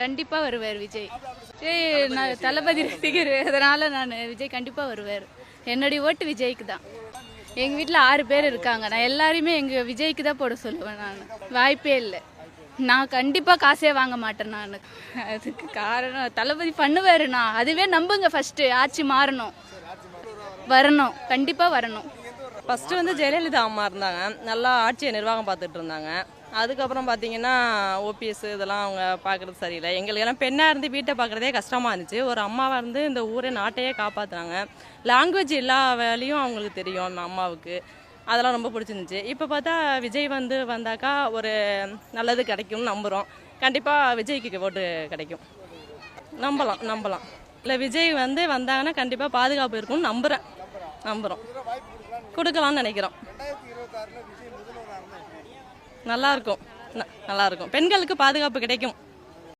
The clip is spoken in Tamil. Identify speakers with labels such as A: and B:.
A: கண்டிப்பா வருவார் விஜய். நான் தளபதி ரசிகர், அதனால நான் விஜய் கண்டிப்பா வருவார். என்னுடைய ஓட்டு விஜய்க்கு தான். எங்க வீட்டில் 6 பேர் இருக்காங்க. நான் எல்லாருமே எங்க விஜய்க்கு தான் போட சொல்லுவேன். நான் வாய்ப்பே இல்லை. நான் கண்டிப்பா காசே வாங்க மாட்டேன். நான் அதுக்கு காரணம் தளபதி பண்ணுவாருண்ணா. அதுவே நம்புங்க. ஃபர்ஸ்ட் ஆட்சி மாறணும், வரணும், கண்டிப்பா வரணும்.
B: ஃபஸ்ட்டு வந்து ஜெயலலிதா அம்மா இருந்தாங்க, நல்லா ஆட்சியை நிர்வாகம் பார்த்துட்டு இருந்தாங்க. அதுக்கப்புறம் பார்த்தீங்கன்னா ஓபிஎஸ் இதெல்லாம் அவங்க பார்க்குறது சரியில்லை. எங்களுக்கெல்லாம் பெண்ணாக இருந்து வீட்டை பார்க்குறதே கஷ்டமாக இருந்துச்சு. ஒரு அம்மாவாக இருந்து இந்த ஊரே நாட்டையே காப்பாற்றுனாங்க. லாங்குவேஜ் எல்லா வேலையும் அவங்களுக்கு தெரியும் அந்த அம்மாவுக்கு. அதெல்லாம் ரொம்ப பிடிச்சிருந்துச்சு. இப்போ பார்த்தா விஜய் வந்தாக்கா ஒரு நல்லது கிடைக்கும்னு நம்புகிறோம். கண்டிப்பாக விஜய்க்கு ஓட்டு கிடைக்கும். நம்பலாம். இல்லை விஜய் வந்தாங்கன்னா கண்டிப்பாக பாதுகாப்பு இருக்கும்னு நம்புகிறோம். கொடுக்கலாம்னு நினைக்கிறோம். நல்லா இருக்கும். பெண்களுக்கு பாதுகாப்பு கிடைக்கும்.